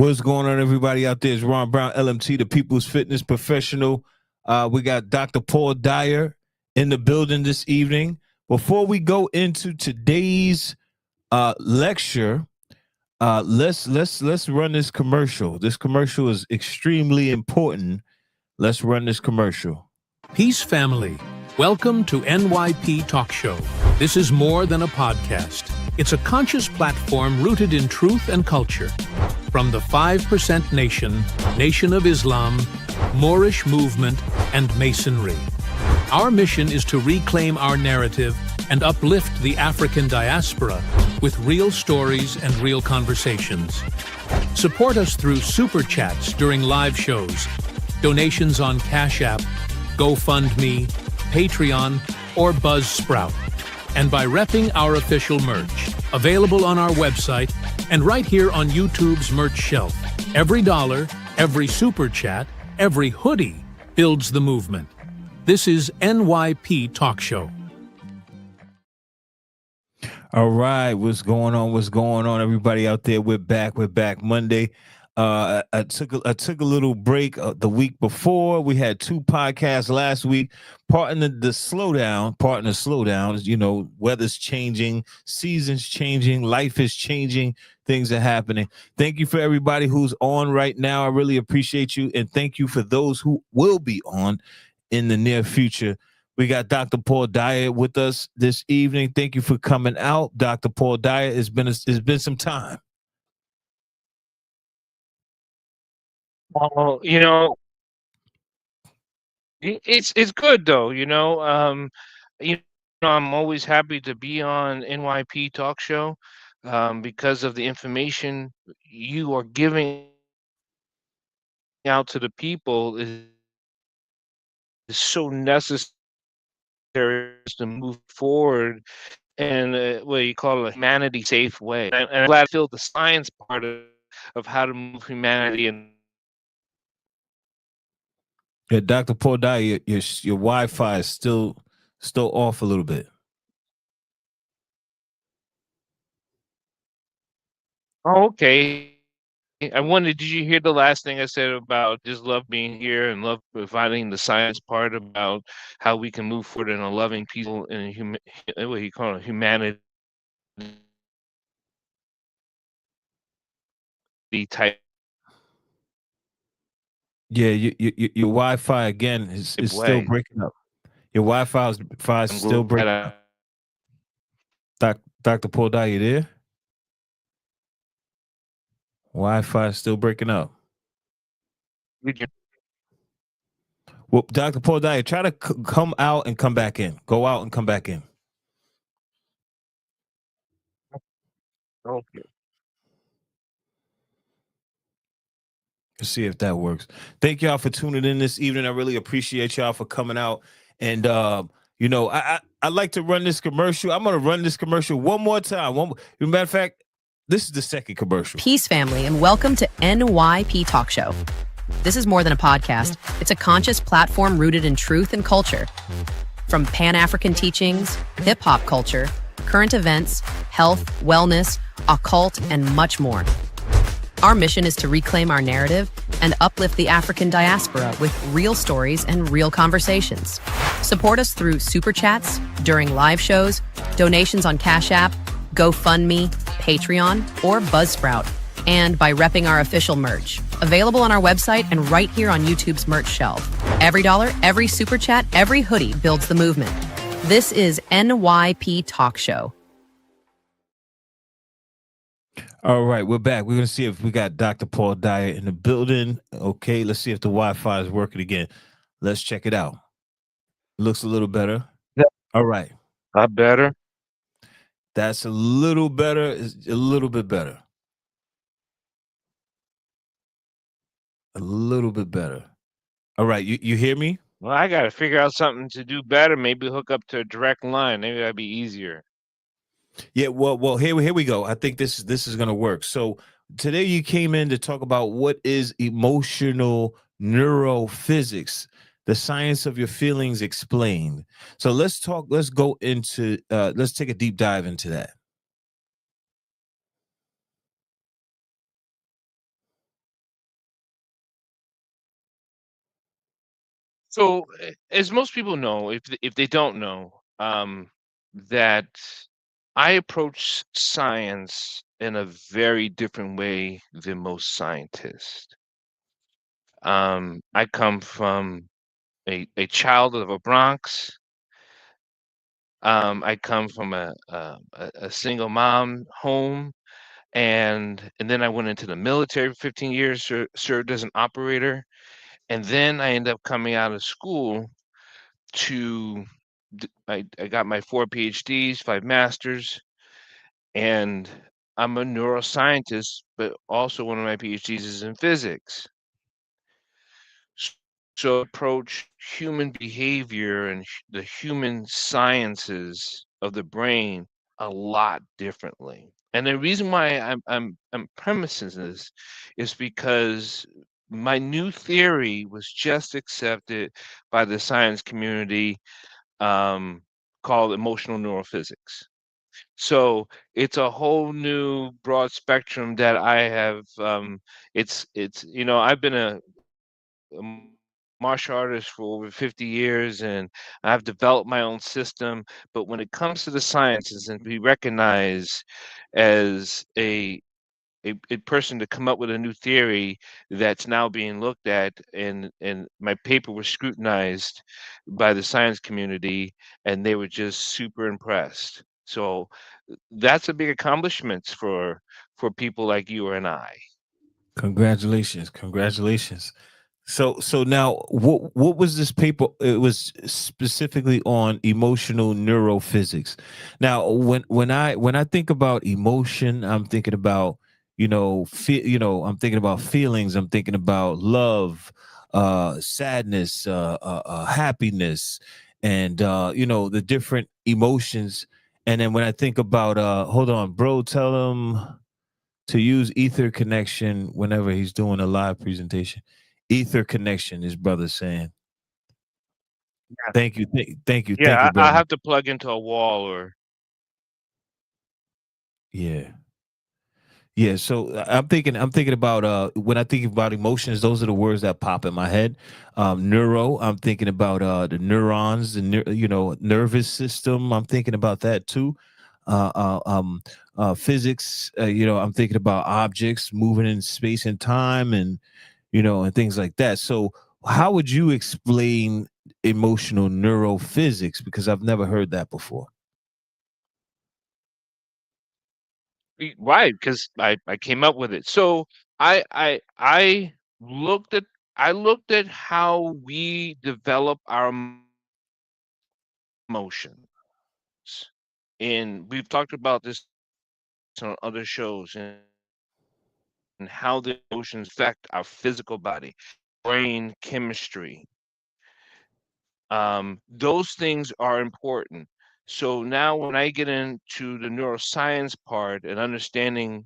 What's going on, everybody out there? It's Ron Brown, LMT, the People's Fitness Professional. We got Dr. Paul Dyer in the building this evening. Before we go into today's lecture, let's run this commercial. This commercial is extremely important. Let's run this commercial. Peace family, welcome to NYP Talk Show. This is more than a podcast. It's a conscious platform rooted in truth and culture. From the 5% Nation, Nation of Islam, Moorish movement, and Masonry. Our mission is to reclaim our narrative and uplift the African diaspora with real stories and real conversations. Support us through super chats during live shows, donations on Cash App, GoFundMe, Patreon, or Buzzsprout, and by repping our official merch, available on our website and right here on YouTube's merch shelf. Every dollar, every super chat, every hoodie builds the movement. This is NYP Talk Show. All right, what's going on? What's going on, everybody out there? We're back Monday. I took a little break the week before. We had 2 podcasts last week. Part in the slowdown, you know, weather's changing, seasons changing, life is changing, things are happening. Thank you for everybody who's on right now. I really appreciate you, and thank you for those who will be on in the near future. We got Dr. Paul Dyer with us this evening. Thank you for coming out, Dr. Paul Dyer. It's been some time. Well, it's good though, I'm always happy to be on NYP Talk Show because of the information you are giving out to the people is so necessary to move forward in what you call a humanity safe way. And I'm glad I feel the science part of how to move humanity and Yeah, Dr. Paul Dyer, your Wi-Fi is still off a little bit. Oh, okay. I wondered, did you hear the last thing I said about just love being here and love providing the science part about how we can move forward in a loving people and what you call it, humanity type Yeah, your Wi-Fi again is still way? breaking up. Your Wi-Fi is still breaking up. Dr. Paul Dyer, you there? Wi-Fi is still breaking up. Well, Dr. Paul Dyer, try to come out and come back in. Go out and come back in. Okay. Let's see if that works. Thank y'all for tuning in this evening. I really appreciate y'all for coming out. And I like to run this commercial. I'm gonna run this commercial one more time. As a matter of fact, this is the second commercial. Peace family, and welcome to NYP Talk Show. This is more than a podcast. It's a conscious platform rooted in truth and culture. From Pan-African teachings, hip-hop culture, current events, health, wellness, occult, and much more. Our mission is to reclaim our narrative and uplift the African diaspora with real stories and real conversations. Support us through super chats, during live shows, donations on Cash App, GoFundMe, Patreon, or Buzzsprout, and by repping our official merch, available on our website and right here on YouTube's merch shelf. Every dollar, every super chat, every hoodie builds the movement. This is NYP Talk Show. All right, we're back. We're going to see if we got Dr. Paul Dyer in the building. Okay, let's see if the Wi-Fi is working again. Let's check it out. Looks a little better. Yeah. All right. Better. That's a little better. It's a little bit better. A little bit better. All right, you hear me? Well, I got to figure out something to do better. Maybe hook up to a direct line. Maybe that'd be easier. Yeah, well, here we go. I think this is gonna work. So today you came in to talk about what is emotional neurophysics, the science of your feelings explained. So let's go into let's take a deep dive into that. So, as most people know, if they don't know, that I approach science in a very different way than most scientists. I come from a child of a Bronx. I come from a single mom home, and then I went into the military for 15 years, served as an operator, and then I ended up coming out of school to I got my 4 PhDs, 5 masters, and I'm a neuroscientist, but also one of my PhDs is in physics. S- So I approach human behavior and the human sciences of the brain a lot differently. And the reason why I'm premising this is because my new theory was just accepted by the science community, um, called emotional neurophysics. So it's a whole new broad spectrum that I have. It's I've been a martial artist for over 50 years, and I've developed my own system. But when it comes to the sciences and be recognized as a person to come up with a new theory that's now being looked at, and my paper was scrutinized by the science community, and they were just super impressed. So that's a big accomplishment for people like you and I. Congratulations, congratulations. So now, what was this paper? It was specifically on emotional neurophysics. Now, when I think about emotion, I'm thinking about, I'm thinking about feelings. I'm thinking about love, sadness, happiness, and the different emotions. And then when I think about, hold on, bro, tell him to use ether connection whenever he's doing a live presentation. Ether connection, his brother's saying. Yeah, Thank you, thank you, yeah. I brother. have to plug into a wall or Yeah. Yeah, so I'm thinking about when I think about emotions, those are the words that pop in my head. Neuro, I'm thinking about the neurons, the nervous system. I'm thinking about that too. Uh, uh, um, Physics, I'm thinking about objects moving in space and time, and things like that. So, how would you explain emotional neurophysics? Because I've never heard that before. right, because I came up with it. So I looked at how we develop our emotions, and we've talked about this on other shows, and how the emotions affect our physical body, brain chemistry. Those things are important. So now when I get into the neuroscience part and understanding,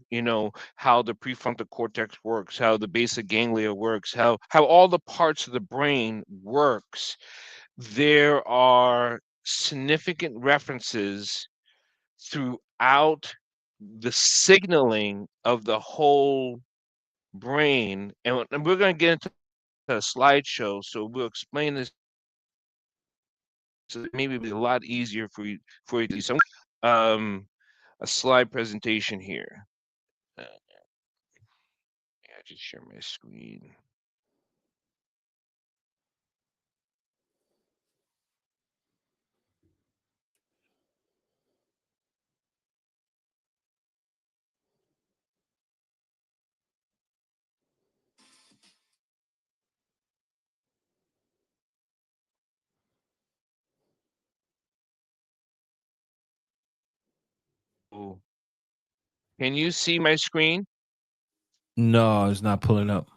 how the prefrontal cortex works, how the basic ganglia works, how all the parts of the brain works, there are significant references throughout the signaling of the whole brain. And we're going to get into a slideshow, so we'll explain this so that maybe it'll be a lot easier for you to see. So a slide presentation here. Yeah, just share my screen. Oh, can you see my screen? No, it's not pulling up.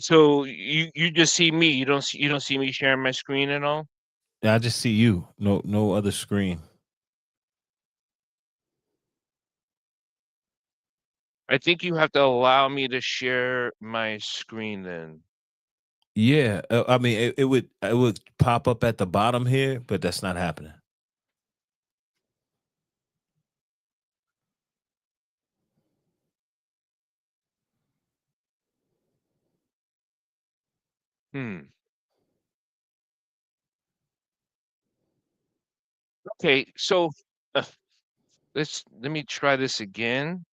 So you just see me. You don't see me sharing my screen at all. I just see you. No other screen. I think you have to allow me to share my screen then. Yeah, I mean, it would pop up at the bottom here, but that's not happening. Okay, so uh, let me try this again.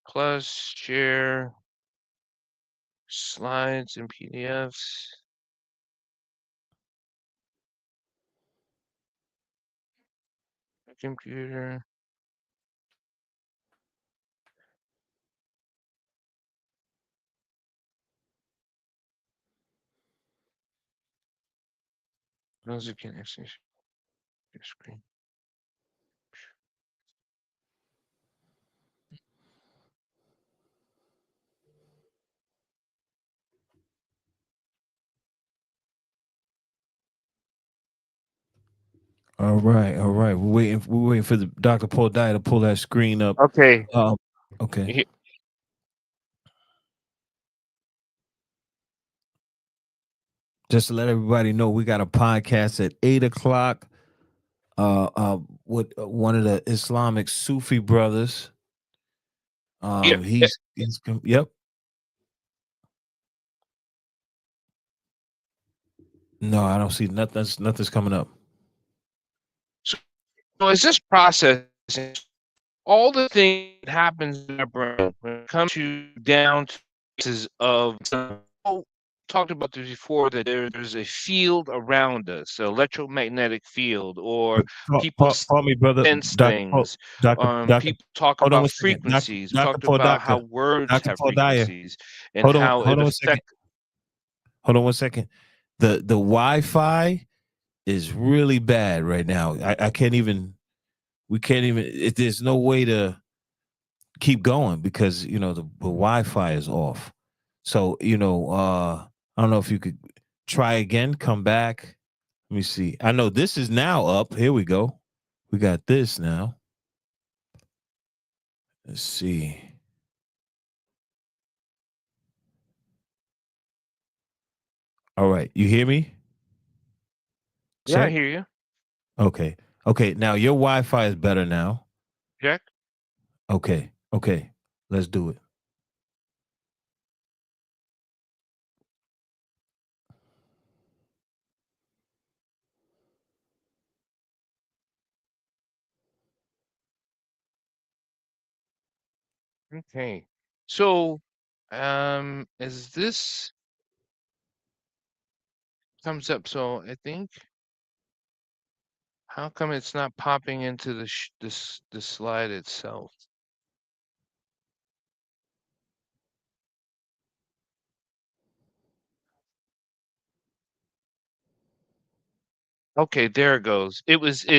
Plus share slides and PDFs. Computer. Browser can access your screen. All right, all right. We're waiting for the Dr. Paul Dyer to pull that screen up. Okay. Okay. He- Just to let everybody know, we got a podcast at 8 o'clock. With one of the Islamic Sufi brothers. yeah, Yep. No, I don't see nothing's coming up. So as this process, all the things that happens in our brain when it comes to down to pieces of talked about this before, that there's a field around us, an electromagnetic field, or people Pardon me, brother. sense Doctor Paul, things. Doctor. People talk Hold on about one second. frequencies. We Doctor talked Paul about how Doctor. words Doctor have Paul Dyer. frequencies and how Hold it on one second. affects. Hold on one second. The Wi-Fi is really bad right now. I can't even. We can't even. There's no way to keep going because the Wi-Fi is off. So I don't know if you could try again, come back. Let me see. I know this is now up. Here we go. We got this now. Let's see. All right, you hear me? Yeah, I Check. hear you. Okay. Okay. Now your Wi-Fi is better now. Check. Okay. Okay. Let's do it. Okay. So, as this comes up, so I think, how come it's not popping into the slide itself? Okay, there it goes.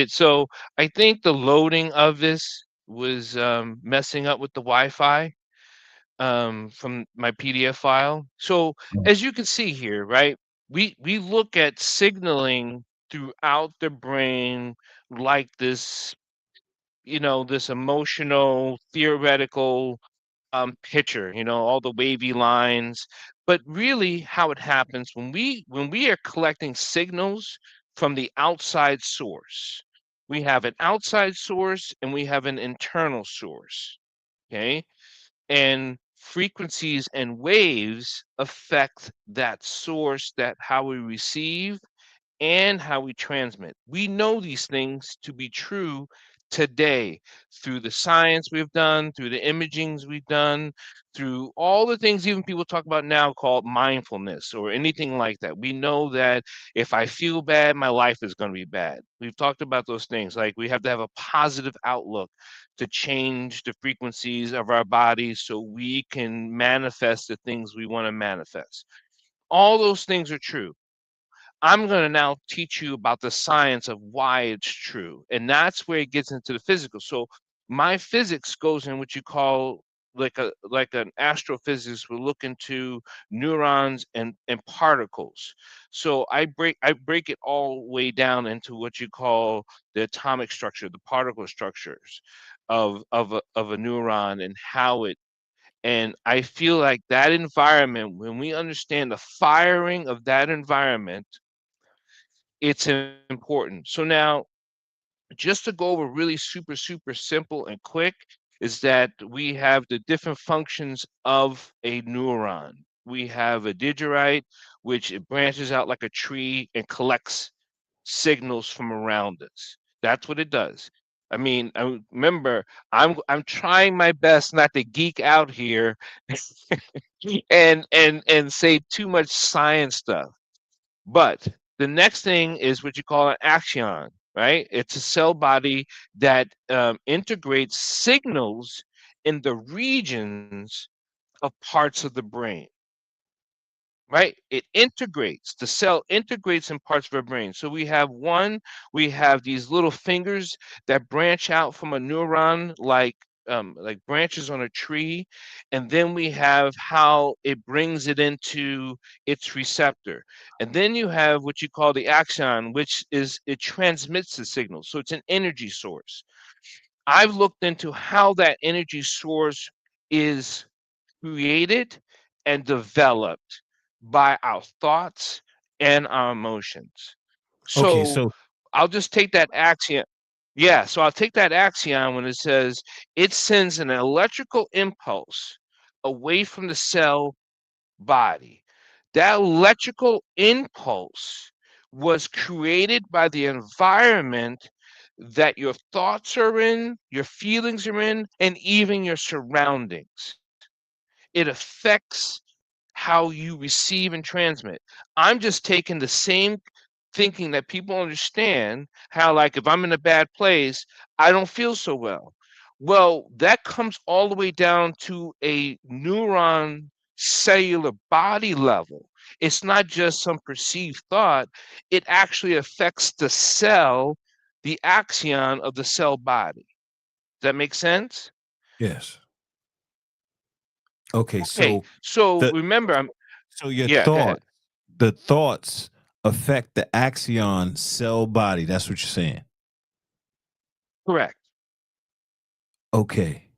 So I think the loading of this was messing up with the Wi-Fi from my PDF file. So as you can see here, right? We look at signaling throughout the brain like this, this emotional, theoretical picture, all the wavy lines. But really how it happens when we are collecting signals from the outside source. We have an outside source and we have an internal source. Okay. And frequencies and waves affect that source, that how we receive and how we transmit. We know these things to be true today through the science we've done, through the imagings we've done, through all the things even people talk about now called mindfulness or anything like that. We know that if I feel bad, my life is going to be bad. We've talked about those things. Like we have to have a positive outlook to change the frequencies of our bodies so we can manifest the things we want to manifest. All those things are true. I'm going to now teach you about the science of why it's true. And that's where it gets into the physical. So my physics goes in what you call like an astrophysicist will look into neurons and particles. So I break it all the way down into what you call the atomic structure, the particle structures of a neuron and how it, and I feel like that environment, when we understand the firing of that environment, it's important. So now, just to go over really super, super simple and quick, is that we have the different functions of a neuron. we have a dendrite, which it branches out like a tree and collects signals from around us. That's what it does. I mean, I remember I'm trying my best not to geek out here and say too much science stuff. But the next thing is what you call an axon, right? It's a cell body that integrates signals in the regions of parts of the brain, right? It integrates, the cell integrates in parts of our brain. So we have these little fingers that branch out from a neuron like branches on a tree, and then we have how it brings it into its receptor. And then you have what you call the axon, which is it transmits the signal. So it's an energy source. I've looked into how that energy source is created and developed by our thoughts and our emotions. Okay, So so I'll just take that axiom. Yeah, so I'll take that axiom when it says it sends an electrical impulse away from the cell body. That electrical impulse was created by the environment that your thoughts are in, your feelings are in, and even your surroundings. It affects how you receive and transmit. I'm just taking the same thinking that people understand how, like, if I'm in a bad place, I don't feel so well. Well, that comes all the way down to a neuron cellular body level. It's not just some perceived thought, it actually affects the cell, the axion of the cell body. Does that make sense? yes. Okay, Okay, so so the remember, I'm so your yeah, go ahead. the thoughts affect the axion cell body. That's what you're saying. Correct. Okay.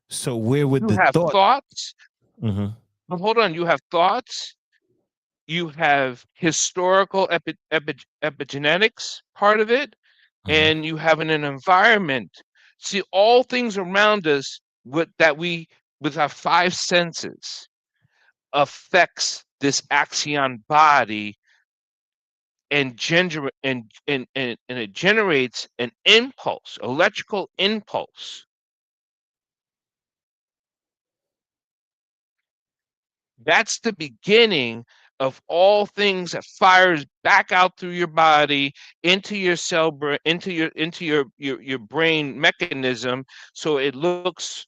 So where would You the have thought? thoughts. Mhm. But hold on, you have thoughts, you have historical epigenetics part of it, Mhm. and you have an environment. See, all things around us with our five senses affects this axion body and it generates an impulse, electrical impulse. That's the beginning of all things that fires back out through your body into your into your brain mechanism. So it looks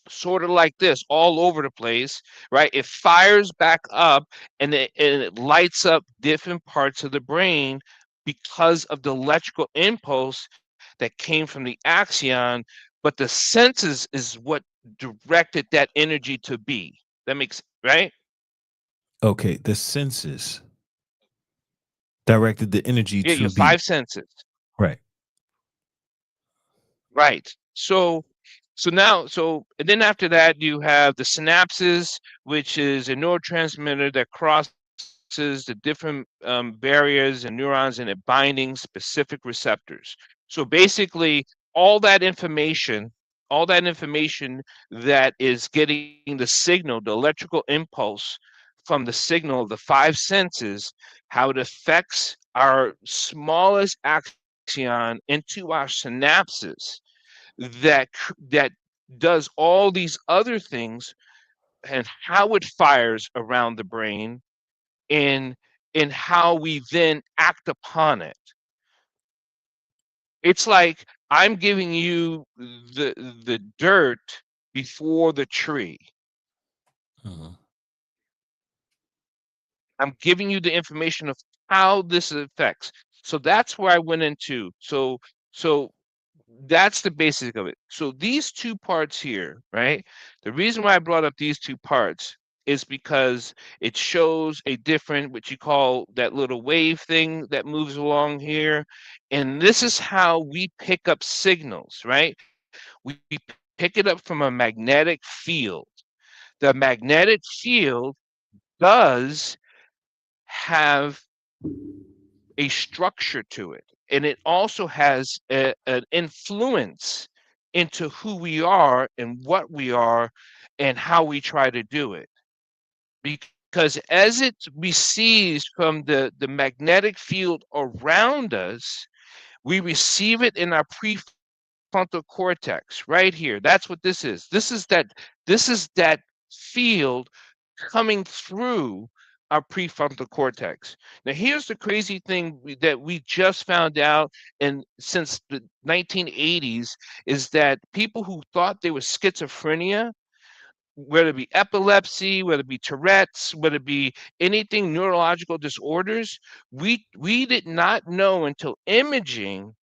sort of like this all over the place, right? It fires back up and it lights up different parts of the brain because of the electrical impulse that came from the axion, but the senses is what directed that energy to be. That makes right? Okay, the senses directed the energy Yeah, your to be five senses. right. Right. So and then after that you have the synapses, which is a neurotransmitter that crosses the different barriers and neurons and it binding specific receptors. So basically, all that information, all that information that is getting the signal, the electrical impulse from the signal of the five senses, how it affects our smallest axon into our synapses that does all these other things and how it fires around the brain and and how we then act upon it. It's like I'm giving you the dirt before the tree. Mhm. I'm giving you the information of how this affects. So that's where I went into. So that's the basic of it. So these two parts here, right? The reason why I brought up these two parts is because it shows a different, what you call that little wave thing that moves along here. And this is how we pick up signals, right? We pick it up from a magnetic field. The magnetic field does have a structure to it, and it also has an influence into who we are and what we are and how we try to do it. because as it receives from the magnetic field around us, we receive it in our prefrontal cortex right here. That's what this is. This is that field coming through our prefrontal cortex. Now, here's the crazy thing that we just found out, and since the 1980s, is that people who thought they were schizophrenia, whether it be epilepsy, whether it be Tourette's, whether it be anything neurological disorders, we did not know until imaging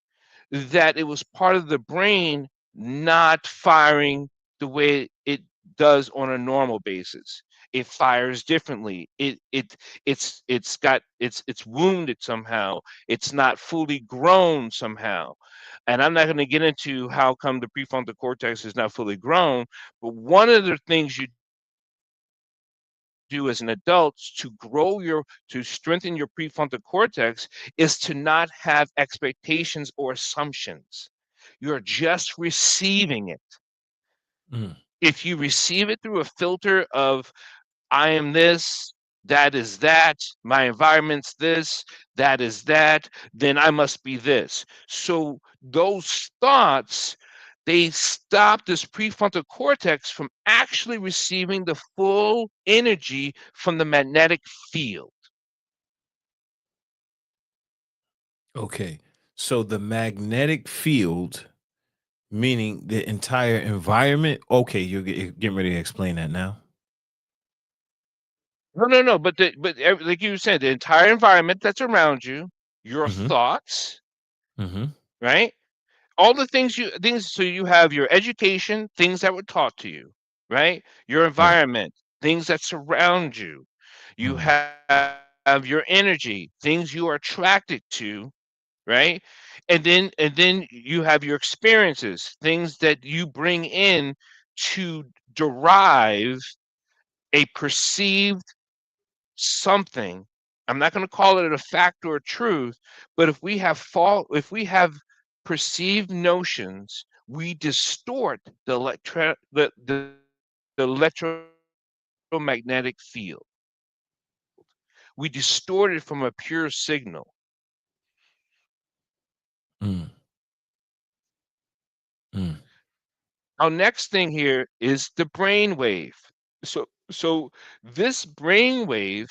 that it was part of the brain not firing the way it does on a normal basis. It fires differently. It's wounded somehow. It's not fully grown somehow. And I'm not going to get into how come the prefrontal cortex is not fully grown, but one of the things you do as an adult to strengthen your prefrontal cortex is to not have expectations or assumptions. You're just receiving it. Mm. If you receive it through a filter of I am this, that is that, my environment's this, that is that, then I must be this. So those thoughts, they stop this prefrontal cortex from actually receiving the full energy from the magnetic field. Okay. So the magnetic field, meaning the entire environment. Okay, you're getting ready to explain that now. No. But like you said, the entire environment that's around you, your Mm-hmm. thoughts, Mm-hmm. right? All the things, so you have your education, things that were taught to you, right? Your Right. environment, things that surround you. You Mm-hmm. have your energy, things you are attracted to, right? And then you have your experiences, things that you bring in to derive a perceived something. I'm not going to call it a fact or a truth, but if we have perceived notions, we distort the electromagnetic field. We distort it from a pure signal. Mm. Mm. Our next thing here is the brain wave. So this brain wave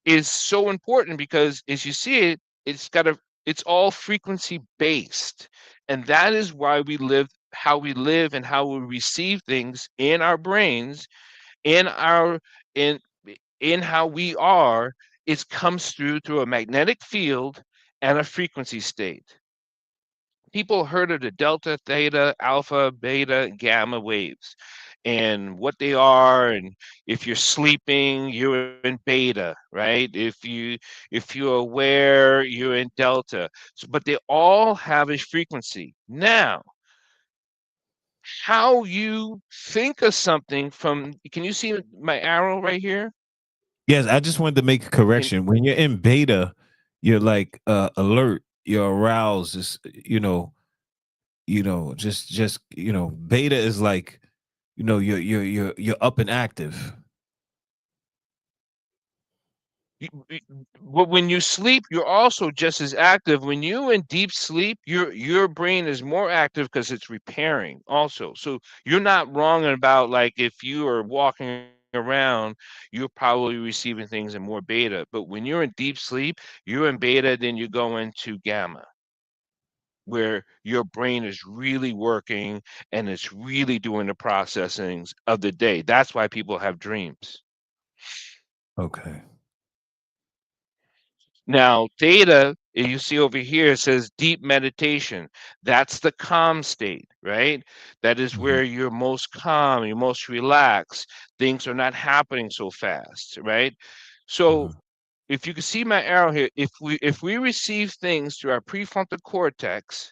is so important because as you see it, it's all frequency based. And that is why we live and how we receive things in our brains, in our in in how we are, it comes through a magnetic field and a frequency state. People heard of the delta, theta, alpha, beta, gamma waves and what they are. And if you're sleeping, you're in beta, right? If you're aware, you're in delta. So, but they all have a frequency. Now, how you think of something from, can you see my arrow right here? Yes, I just wanted to make a Can correction. When you're in beta, you're like alert, you're aroused. Is beta is like, you're up and active. But when you sleep, you're also just as active. When you in deep sleep, your brain is more active because it's repairing also. So you're not wrong about, like, if you are walking around, you're probably receiving things in more beta. But when you're in deep sleep, you're in beta, then you go into gamma, where your brain is really working and it's really doing the processings of the day. That's why people have dreams. Okay. Now, theta, you see over here, it says deep meditation. That's the calm state, right? That is Mm-hmm. where you're most calm, you're most relaxed. Things are not happening so fast, right? So Mm-hmm. if you can see my arrow here, if we receive things through our prefrontal cortex,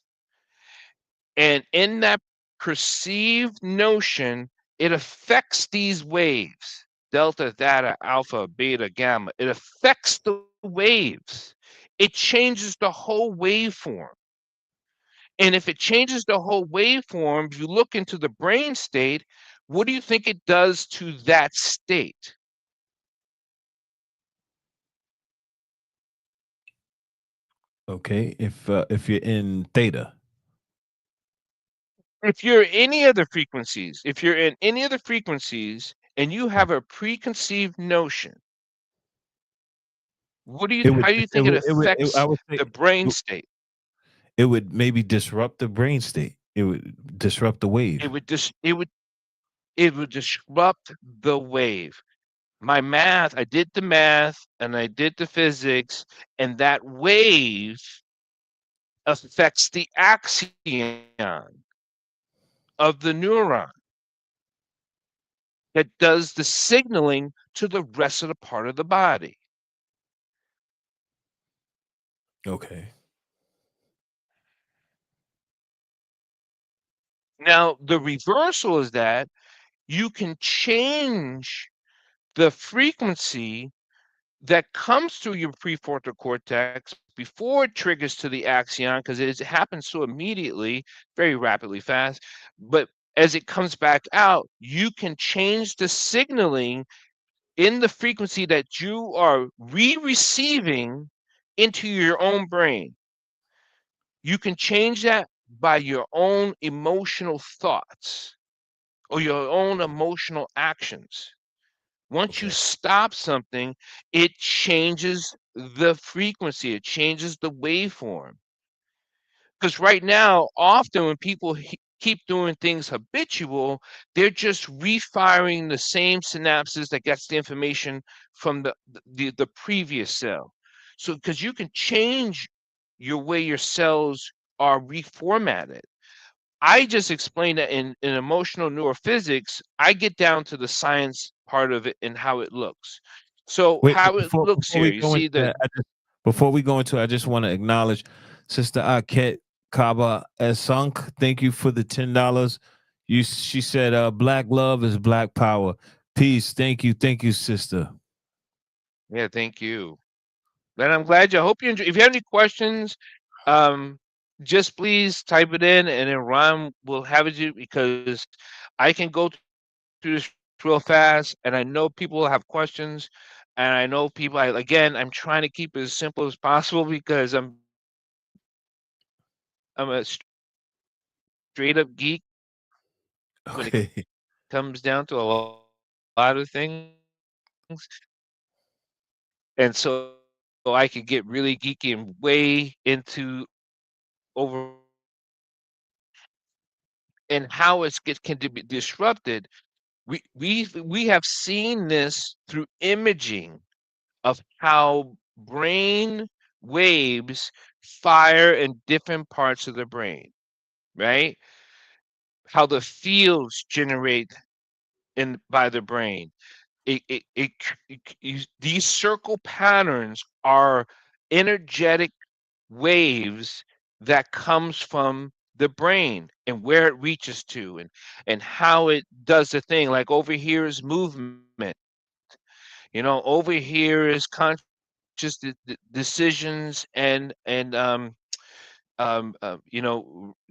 and in that perceived notion, it affects these waves, delta, theta, alpha, beta, gamma. It affects the waves. It changes the whole waveform. And if it changes the whole waveform, if you look into the brain state, what do you think it does to that state? Okay. If you're in theta, If you're any other frequencies, if you're in any other frequencies and you have a preconceived notion, it would how do you think it I affects would say the brain state? it would maybe disrupt the brain state. It would disrupt the It wave. would just it would disrupt the wave. My math, I did the math and I did the physics, and that wave affects the axon of the neuron that does the signaling to the rest of the part of the body. Okay. Now, the reversal is that you can change the frequency that comes through your prefrontal cortex before it triggers to the axon because it happens so immediately, very rapidly fast. But as it comes back out, you can change the signaling in the frequency that you are re-receiving into your own brain. You can change that by your own emotional thoughts or your own emotional actions. Once you Okay. stop something, it changes the frequency, it changes the waveform. Because right now, often when people keep doing things habitual, they're just refiring the same synapses that gets the information from the previous cell. So because you can change your way your cells are reformatted. I just explained that in emotional neurophysics, I get down to the science part of it and how it looks. So Wait, how it looks before here, we you go into see the that, before we go into, I just want to acknowledge Sister Aket Kaba Esunk. Thank you for the $10. She said, "Black love is black power." Peace. Thank you, sister. yeah, thank you. And I'm glad you. I hope you enjoy. If you have any questions, um, just please type it in, and then Ron will have it you because I can go through this real fast, and I know people will have questions, and I know people. Again, I'm trying to keep it as simple as possible because I'm a straight up geek when it Okay. comes down to a lot of things, and so I could get really geeky and way into over and how can be disrupted. We have seen this through imaging of how brain waves fire in different parts of the brain, right? How the fields generate in by the brain. These circle patterns are energetic waves that comes from the brain and where it reaches to and how it does the thing. Like over here is movement, over here is conscious decisions and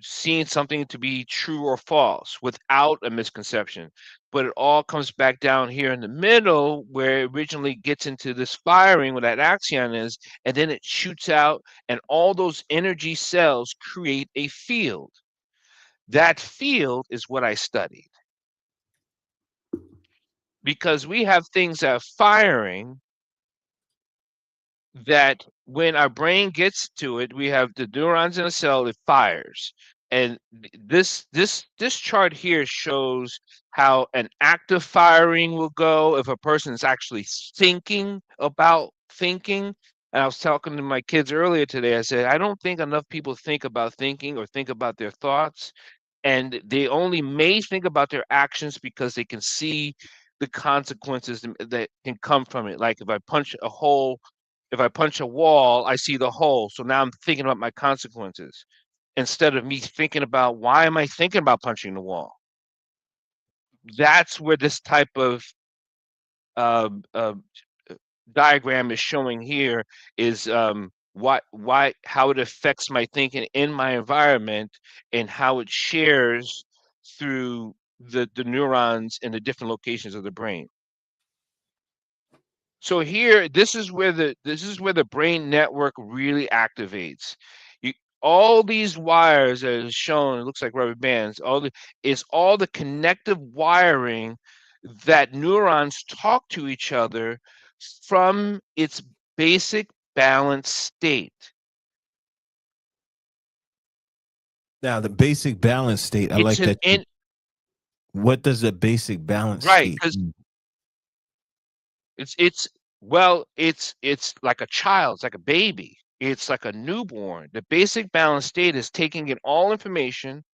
seeing something to be true or false without a misconception. But it all comes back down here in the middle where it originally gets into this firing where that axon is, and then it shoots out, and all those energy cells create a field. That field is what I studied because we have things that are firing that when our brain gets to it, we have the neurons in a cell, it fires. And this chart here shows how an active firing will go if a person is actually thinking about thinking. And I was talking to my kids earlier today. I said, I don't think enough people think about thinking or think about their thoughts. And they only may think about their actions because they can see the consequences that can come from it. Like if I punch a wall, I see the hole. So now I'm thinking about my consequences instead of me thinking about why am I thinking about punching the wall? That's where this type of uh, uh, diagram is showing here is how it affects my thinking in my environment and how it shares through the neurons in the different locations of the brain. So here, this is where the brain network really activates. You, all these wires that is shown, it looks like rubber bands. All the connective wiring that neurons talk to each other from its basic balanced state. Now, the basic balance state, I It's like an that. in What does the basic balance right state because mean? it's well, it's like a child, it's like a baby, it's like a newborn. The basic balance state is taking in all information,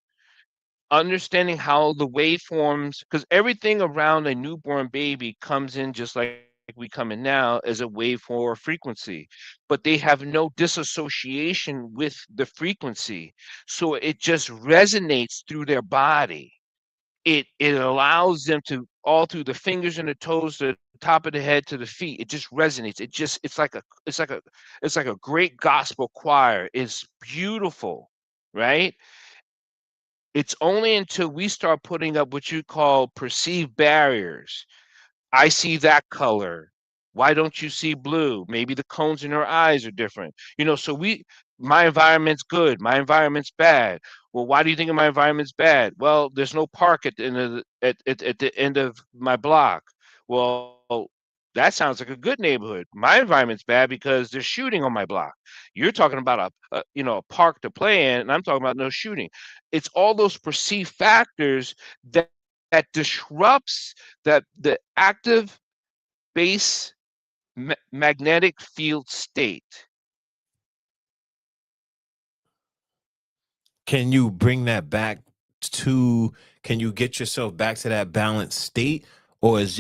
understanding how the waveforms, because everything around a newborn baby comes in just like we come in now as a waveform or frequency, but they have no disassociation with the frequency. So it just resonates through their body. It allows them to all through the fingers and the toes to the top of the head to the feet. It just resonates. It's like a great gospel choir. It's beautiful, right? It's only until we start putting up what you call perceived barriers. I see that color. Why don't you see blue? Maybe the cones in her eyes are different. My environment's good. My environment's bad. Well, why do you think my environment's bad? Well, there's no park at the end of at the end of my block. Well, that sounds like a good neighborhood. My environment's bad because there's shooting on my block. You're talking about a park to play in, and I'm talking about no shooting. It's all those perceived factors that disrupts the active base magnetic field state. Can you bring that back to? Can you get yourself back to that balanced state, or is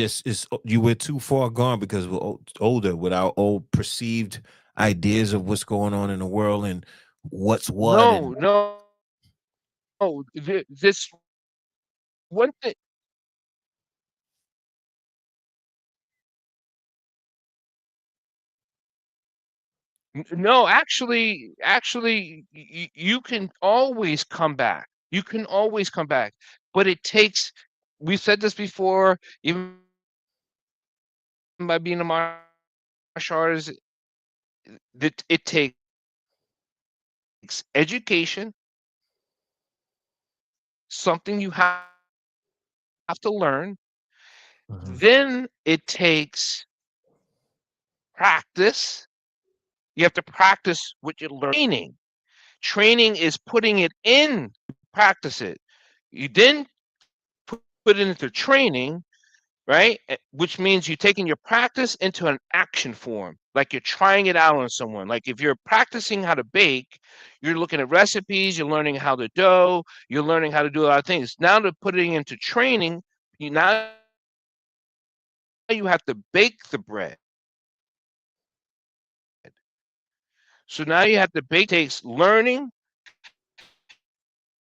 you were too far gone because we're older with our old perceived ideas of what's going on in the world and what's what and No, this one thing. No, actually, you can always come back. You can always come back, but it takes. We've said this before, even by being a martial artist, that it takes education, something you have to learn. Then it takes practice. You have to practice what you learn. Training is putting it in, practice it. You then put it into training, right? Which means you're taking your practice into an action form, like you're trying it out on someone. Like if you're practicing how to bake, you're looking at recipes, you're learning how to dough, you're learning how to do a lot of things. Now to putting into training, now you have to bake the bread. So now you have to bake the bread. So now you have to bake the bread. That takes learning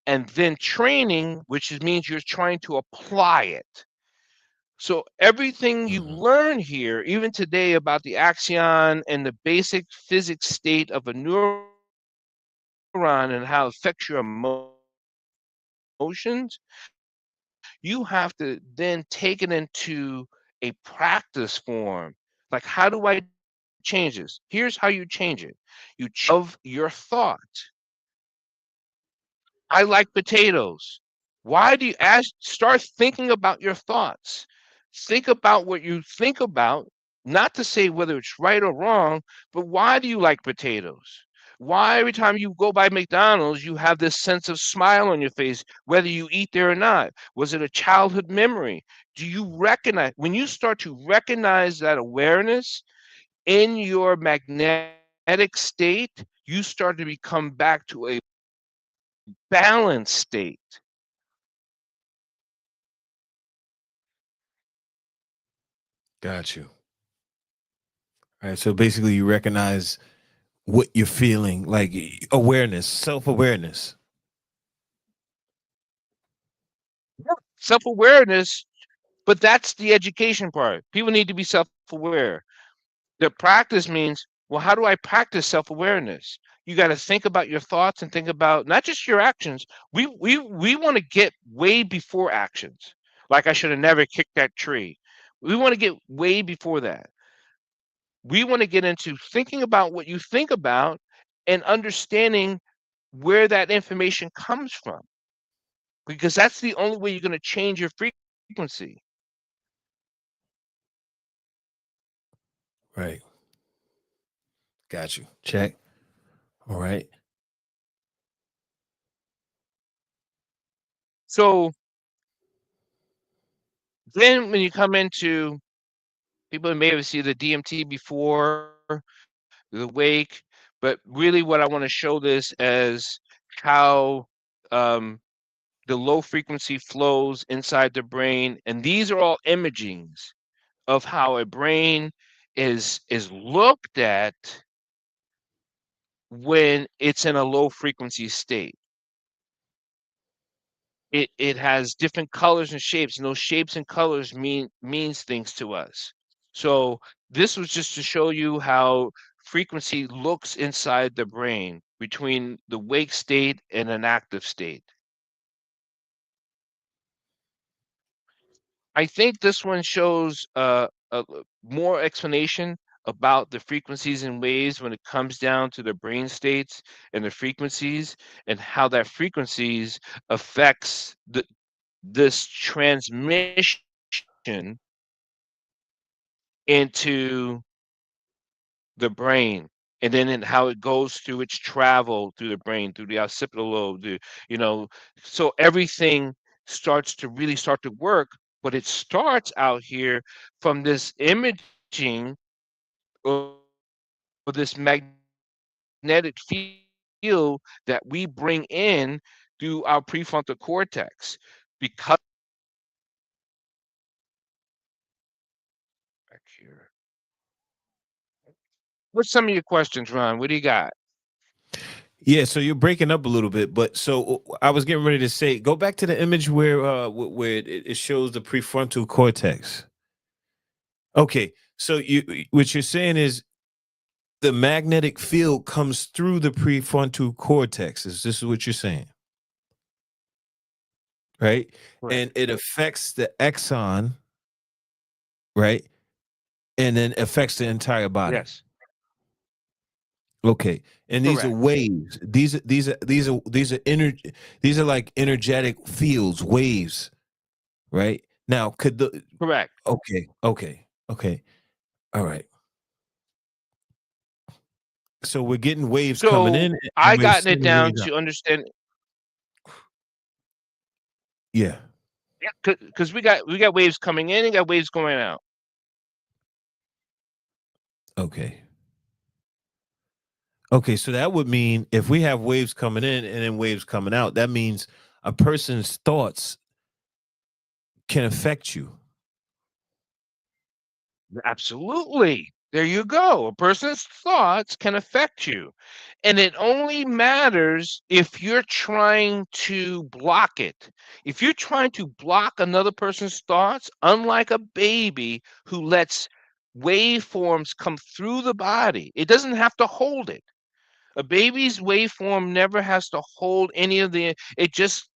and then training, which means you're trying to apply it. So everything you Mhm. learn here, even today about the axon and the basic physics state of a neuron and how it affects your emotions, you have to then take it into a practice form. Like, how do I change this? Here's how you change it. You change it of your thought. I like potatoes. Why do you start thinking about your thoughts? Think about what you think about, not to say whether it's right or wrong, but why do you like potatoes? Why every time you go by McDonald's, you have this sense of smile on your face, whether you eat there or not? Was it a childhood memory? Do you recognize when you start to recognize that awareness in your magnetic state, you start to become back to a balanced state. Got you. All right. So basically, you recognize what you're feeling, like awareness, self awareness. Self awareness, but that's the education part. People need to be self aware. The practice means, well, how do I practice self awareness? You got to think about your thoughts and think about not just your actions. We want to get way before actions. Like I should have never kicked that tree. We want to get way before that. We want to get into thinking about what you think about and understanding where that information comes from, because that's the only way you're going to change your frequency. Right. Got you. Check. All right. So then when you come into, people may have seen the DMT before, the wake, but really what I want to show this as how um, the low frequency flows inside the brain. And these are all imagings of how a brain is looked at when it's in a low frequency state. It has different colors and shapes, and those shapes and colors means things to us. So this was just to show you how frequency looks inside the brain between the wake state and an active state. I think this one shows more explanation about the frequencies and waves when it comes down to the brain states and the frequencies, and how that frequencies affects this transmission into the brain, and then in how it goes through its travel through the brain, through the occipital lobe, you know, so everything starts to really start to work. But it starts out here from this imaging, or this magnetic field that we bring in through our prefrontal cortex. Because back here, what's some of your questions, Ron? What do you got? Yeah, so you're breaking up a little bit, but so I was getting ready to say, go back to the image where it shows the prefrontal cortex. Okay, so what you're saying is the magnetic field comes through the prefrontal cortex. Is this what you're saying? Right? Correct. And it affects the axon, right? And then affects the entire body. Yes. Okay. And these are Correct. waves. These are like energetic fields, waves, right? Now, could the Correct. okay. All right. So we're getting waves coming So in and I we're gotten it sending down waves out. to understand. Yeah. Yeah, because we got waves coming in and got waves going out. Okay. Okay, so that would mean if we have waves coming in and then waves coming out, that means a person's thoughts can affect you. Absolutely. There you go. A person's thoughts can affect you. And it only matters if you're trying to block it. If you're trying to block another person's thoughts, unlike a baby who lets waveforms come through the body, it doesn't have to hold it. A baby's waveform never has to hold any of the, it just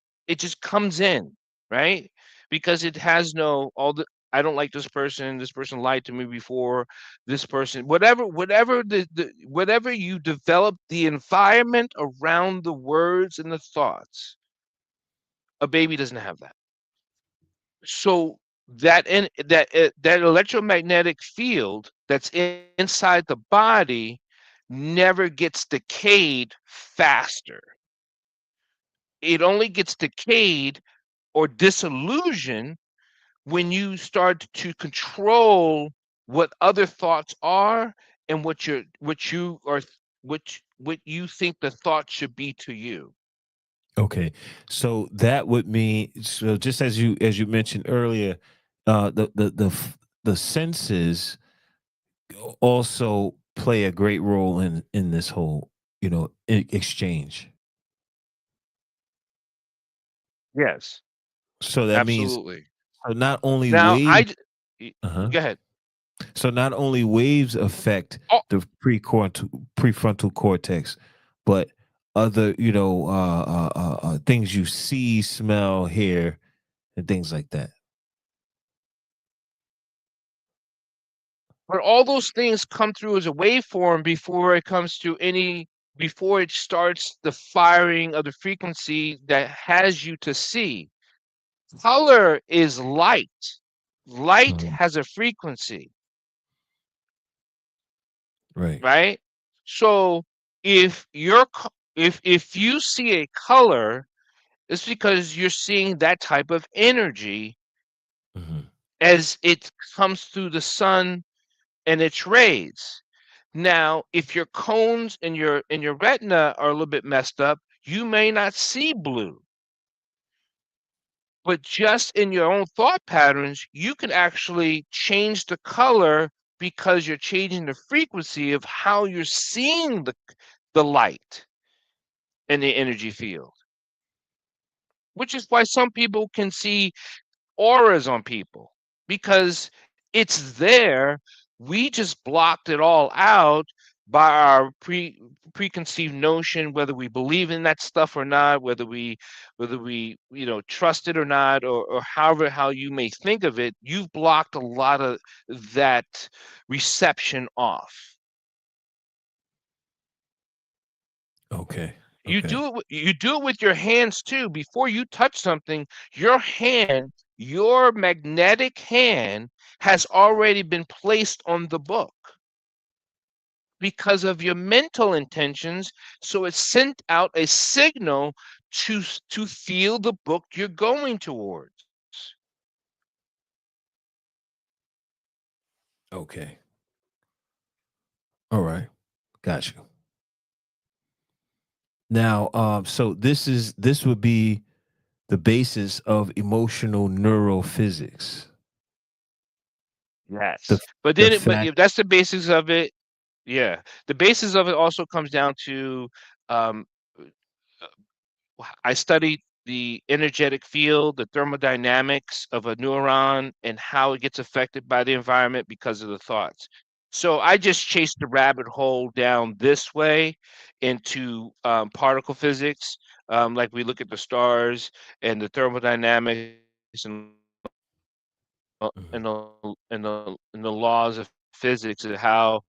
comes in, right? Because it has no all the, I don't like this person lied to me before, this person, whatever whatever you develop the environment around the words and the thoughts, a baby doesn't have that. So that electromagnetic field that's inside the body never gets decayed faster. It only gets decayed or disillusioned when you start to control what other thoughts are, and what you think the thought should be to you. Okay. So that would mean, so just as you mentioned earlier, the senses also play a great role in this whole, exchange. Yes, So that means, absolutely. so not only Now waves, uh-huh. go ahead. So not only waves affect Oh, the prefrontal cortex, but other, things you see, smell, hear, and things like that. But all those things come through as a waveform before it comes to before it starts the firing of the frequency that has you to see. Color is light. Light Mhm. has a frequency, Right. right? So if you see a color, it's because you're seeing that type of energy Mhm. as it comes through the sun and its rays. Now, if your cones and your retina are a little bit messed up, you may not see blue. But just in your own thought patterns, you can actually change the color because you're changing the frequency of how you're seeing the light and the energy field. Which is why some people can see auras on people because it's there. We just blocked it all out by our preconceived notion, whether we believe in that stuff or not, whether we trust it or not, or however how you may think of it. You've blocked a lot of that reception off. Okay. You Okay. do it. You do it with your hands too. Before you touch something, your magnetic hand, has already been placed on the book because of your mental intentions. So it sent out a signal to feel the book you're going towards. Okay. All right. Got you. Now, so this would be the basis of emotional neurophysics. The Yes, but the but fact. if that's the basics of it. Yeah, the basis of it also comes down to um, I studied the energetic field, the thermodynamics of a neuron, and how it gets affected by the environment because of the thoughts. So I just chased the rabbit hole down this way into particle physics, like we look at the stars and the thermodynamics Mhm. and the laws of physics and how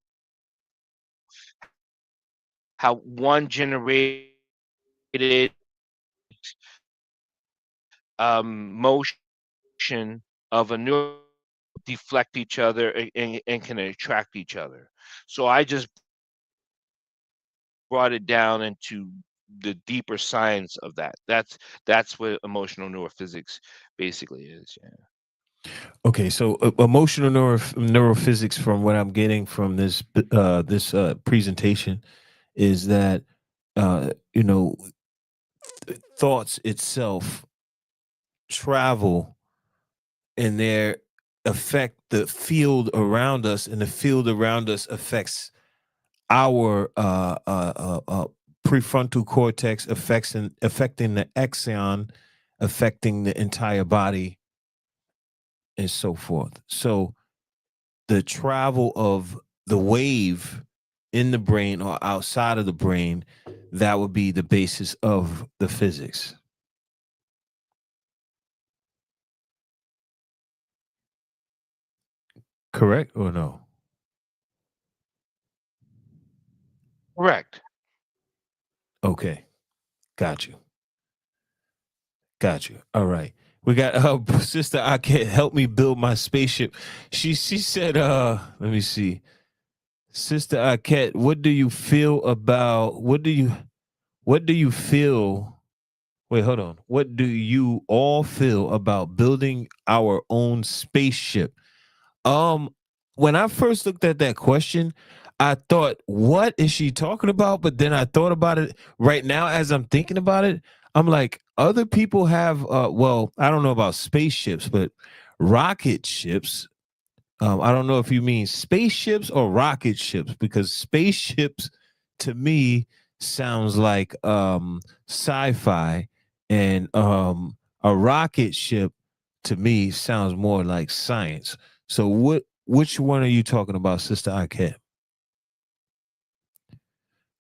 one generated motion of a neuron deflect each other and can attract each other. So I just brought it down into the deeper science of that. That's what emotional neurophysics basically is. Yeah. Okay, so emotional neurophysics, from what I'm getting from this presentation, is that you know thoughts itself travel and they affect the field around us, and the field around us affects our prefrontal cortex, affecting the axon, affecting the entire body, and so forth. So the travel of the wave in the brain or outside of the brain, that would be the basis of the physics. Correct or no? Correct. Okay, got you. Got you. All right. We got sister I can't help me build my spaceship. She said let me see. Sister Aket, what do you feel wait, hold on. What do you all feel about building our own spaceship? Um, when I first looked at that question, I thought, what is she talking about? But then I thought about it right now as I'm thinking about it. I'm like, other people have well, I don't know about spaceships, but rocket ships. I don't know if you mean spaceships or rocket ships, because spaceships to me sounds like sci-fi, and a rocket ship to me sounds more like science. So which one are you talking about, Sister Aket?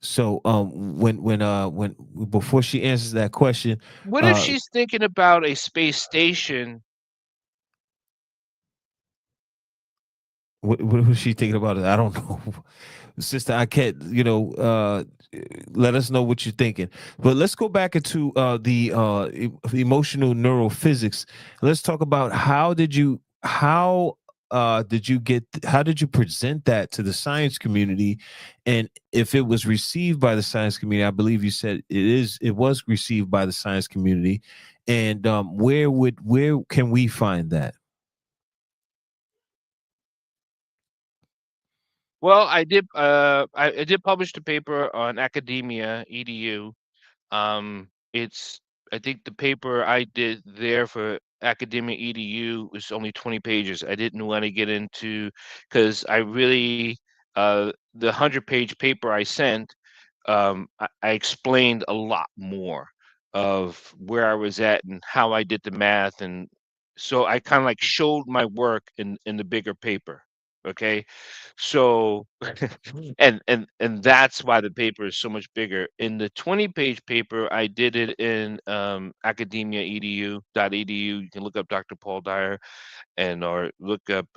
So when before she answers that question, What if uh she's thinking about a space station What was she thinking about it? I don't know. Sister, I can't, let us know what you're thinking. But let's go back into the emotional neurophysics. Let's talk about how did you present that to the science community, and if it was received by the science community. I believe you said it was received by the science community, and where can we find that? Well, I did publish the paper on Academia Edu. It's I think the paper I did there for Academia Edu was only 20 pages. I didn't want to get into because I really the 100-page paper I sent, I explained a lot more of where I was at and how I did the math, and so I kind of like showed my work in the bigger paper. Okay, so and that's why the paper is so much bigger. In the 20-page paper, I did it in academia edu.edu. You can look up Dr. Paul Dyer and or look up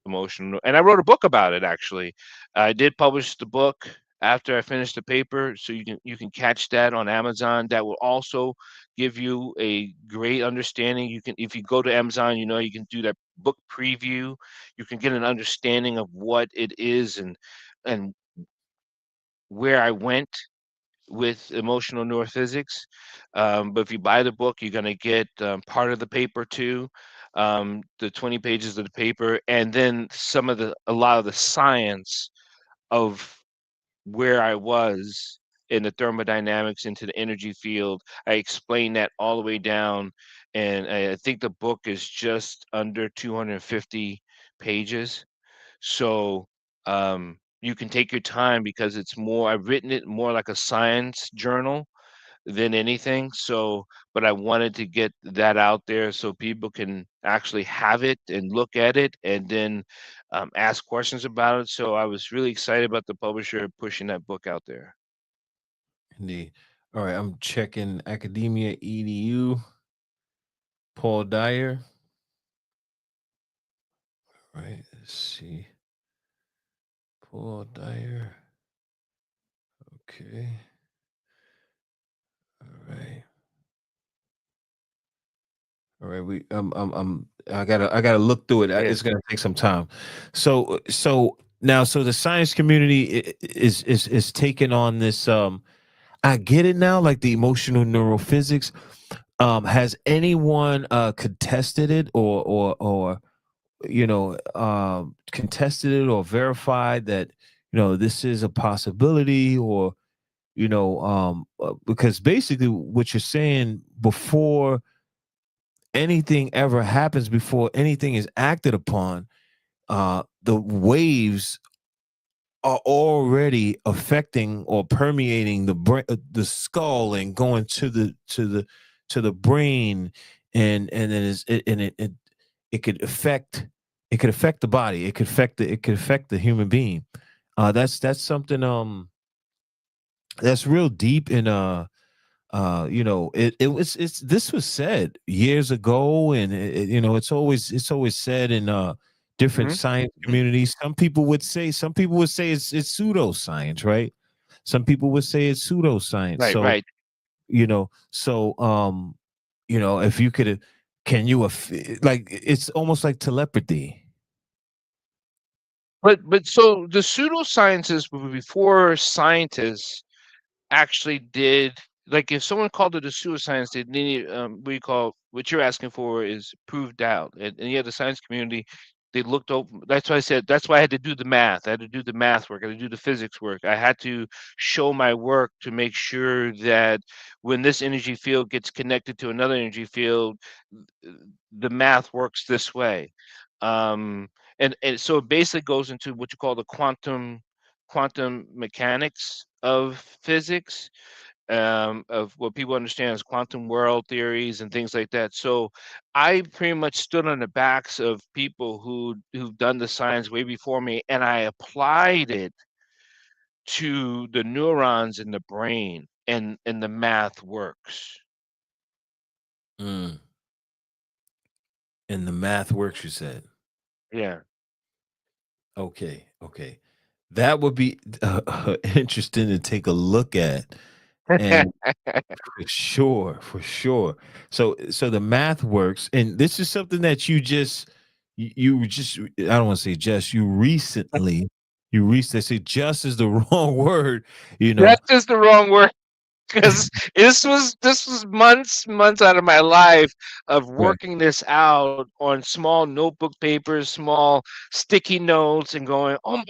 emotional. And I wrote a book about it actually. I did publish the book after I finished the paper, so you can catch that on Amazon. That will also give you a great understanding. You can if you go to Amazon, you can do that book preview. You can get an understanding of what it is and where I went with emotional neurophysics. But if you buy the book, you're going to get part of the paper too, the 20 pages of the paper, and then a lot of the science of where I was in the thermodynamics into the energy field. I explain that all the way down, and I think the book is just under 250 pages. So you can take your time because I've written it more like a science journal than anything. So, but I wanted to get that out there so people can actually have it and look at it and then ask questions about it. So I was really excited about the publisher pushing that book out there. Indeed. All right, I'm checking Academia Edu. Paul Dyer. All right, let's see. Paul Dyer. Okay. All right. All right. I gotta look through it. Yeah. It's gonna take some time. So the science community is taking on this. I get it now, like the emotional neurophysics. Has anyone contested it or contested it or verified that this is a possibility, or because basically what you're saying, before anything ever happens, before anything is acted upon, the waves are already affecting or permeating the skull, and going to the brain, and then it could affect the body. It could affect the human being. That's something that's real deep in this was said years ago, and it's always said in different Hmm. science Hmm. communities. Some people would say it's pseudoscience, right? Some people would say it's pseudoscience. Right, So right. if you could, can you like, it's almost like telepathy. But so the pseudosciences were before scientists actually did, like if someone called it a pseudoscience, they need what you're asking for is proved out. And yeah, the science community, they looked over. That's why I said that's why I had to do the math. I had to do the math work. I had to do the physics work. I had to show my work to make sure that when this energy field gets connected to another energy field, the math works this way. Um, and so it basically goes into what you call the quantum mechanics of physics, of what people understand as quantum world theories and things like that. So I pretty much stood on the backs of people who've done the science way before me, and I applied it to the neurons in the brain, and the math works. Mm. And the math works, you said. Yeah. Okay, okay. That would be interesting to take a look at, and for sure, for sure. So the math works, and this is something that you just I don't want to say just you recently say just is the wrong word, you know. That's just the wrong word. Because this was months out of my life of Right. working this out on small notebook papers, small sticky notes, and going, oh,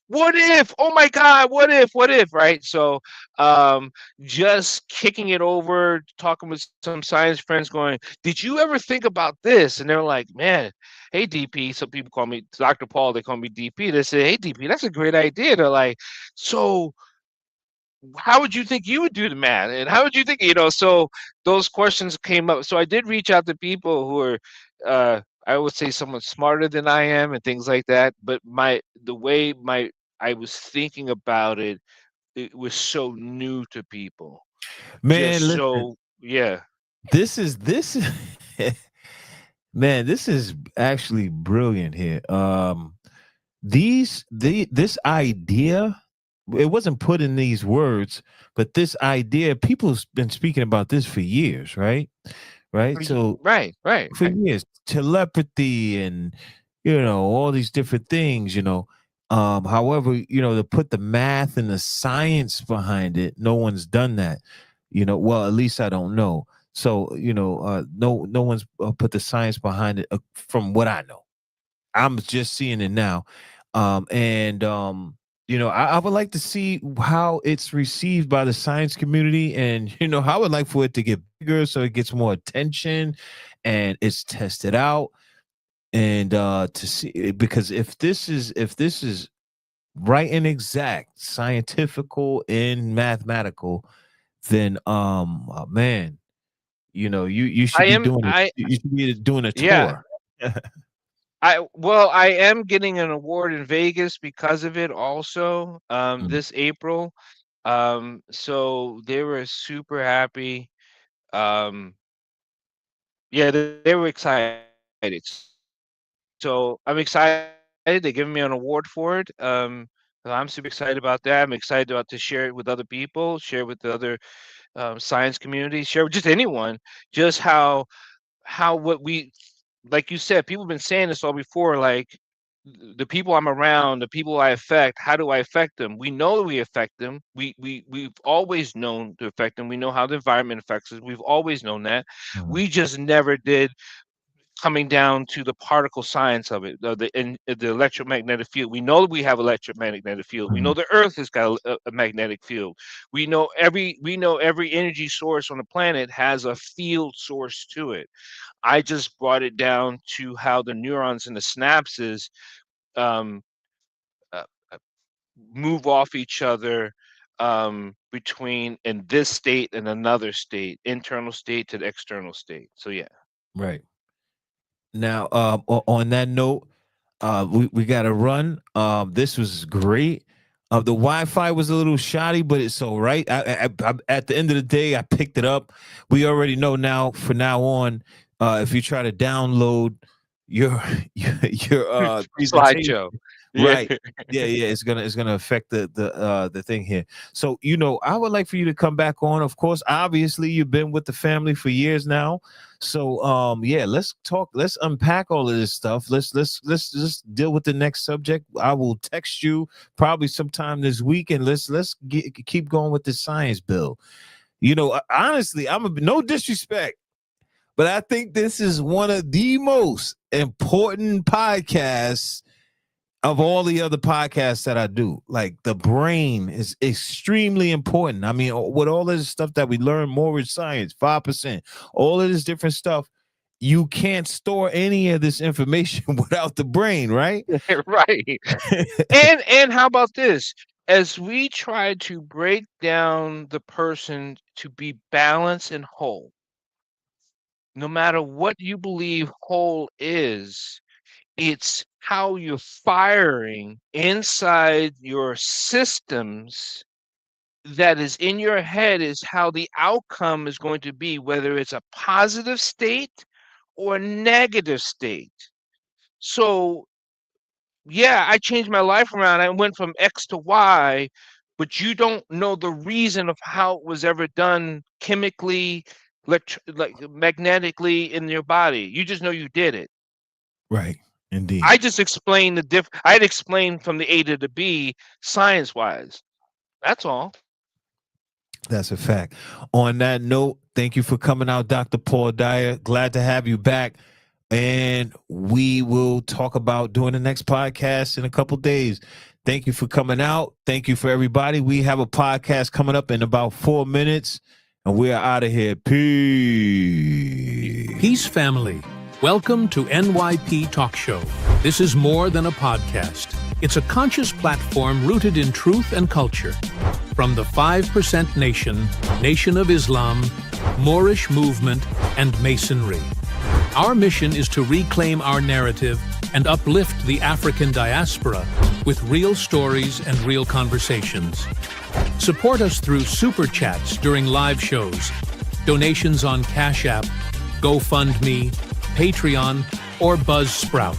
what if? Oh my God, what if? What if? Right. So, um, just kicking it over, talking with some science friends, going, did you ever think about this? And they're like, man, hey DP. Some people call me Dr. Paul. They call me DP. They say, hey DP, that's a great idea. They're like, so how would you think you would do the math? And how would you think, so those questions came up. So I did reach out to people who are, I would say someone smarter than I am and things like that. But the way I was thinking about it, it was so new to people. Man, Just listen, so, yeah. this is man, this is actually brilliant here. This idea, it wasn't put in these words, but this idea, people's been speaking about this for years, right, so Right, right, for right. years, telepathy and all these different things, however, to put the math and the science behind it, no one's done that, well, at least I don't know. So no one's put the science behind it, from what I know. I'm just seeing it now. I would like to see how it's received by the science community. And, I would like for it to get bigger so it gets more attention and it's tested out. And to see, because if this is right and exact, scientifical and mathematical, then man, you I should be am, doing it. You should be doing a yeah. tour. I am getting an award in Vegas because of it also, Mm. this April. So they were super happy. Um, yeah, they were excited. So I'm excited. They're giving me an award for it. So I'm super excited about that. I'm excited about to share it with other people, share it with the other science community, share with just anyone, just how what we, like you said, people have been saying this all before, like the people I'm around, the people I affect, how do I affect them? We know that we affect them. We've always known to affect them. We know how the environment affects us. We've always known that. Mhm. We just never did coming down to the particle science of it, the electromagnetic field. We know that we have electromagnetic field. We know Mhm. the Earth has got a magnetic field. We know every energy source on the planet has a field source to it. I just brought it down to how the neurons and the synapses um, uh, uh, move off each other between in this state and another state, internal state to the external state. So yeah. Right. Now, on that note, we got to run. This was great. The Wi-Fi was a little shoddy, but it's all right. At the end of the day, I picked it up. We already know now. For now on, if you try to download your your presentation, Slideshow. Yeah. right? Yeah, yeah, it's gonna affect the thing here. So I would like for you to come back on. Of course, obviously, you've been with the family for years now. So yeah, let's talk, let's unpack all of this stuff. Let's just deal with the next subject. I will text you probably sometime this week, and keep going with the science bill. Honestly, no disrespect, but I think this is one of the most important podcasts of all the other podcasts that I do. Like, the brain is extremely important. I mean, with all of this stuff that we learn, more with science, 5%, all of this different stuff, you can't store any of this information without the brain, right? Right. And how about this? As we try to break down the person to be balanced and whole, no matter what you believe whole is, it's how you're firing inside your systems that is in your head is how the outcome is going to be, whether it's a positive state or a negative state. So yeah, I changed my life around. I went from X to Y, but you don't know the reason of how it was ever done chemically, like magnetically in your body. You just know you did it. Right. Indeed. I just explained I'd explained from the A to the B science wise. That's all. That's a fact. On that note, thank you for coming out, Dr. Paul Dyer. Glad to have you back. And we will talk about doing the next podcast in a couple days. Thank you for coming out. Thank you for everybody. We have a podcast coming up in about 4 minutes, and we are out of here. Peace. Peace, family. Welcome to NYP Talk Show. This is more than a podcast. It's a conscious platform rooted in truth and culture. From the 5% Nation, Nation of Islam, Moorish movement, and Masonry. Our mission is to reclaim our narrative and uplift the African diaspora with real stories and real conversations. Support us through super chats during live shows, donations on Cash App, GoFundMe, Patreon, or Buzzsprout,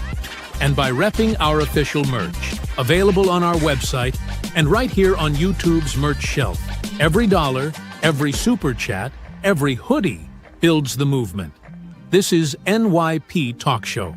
and by repping our official merch, available on our website and right here on YouTube's merch shelf. Every dollar, every super chat, every hoodie builds the movement. This is NYP Talk Show.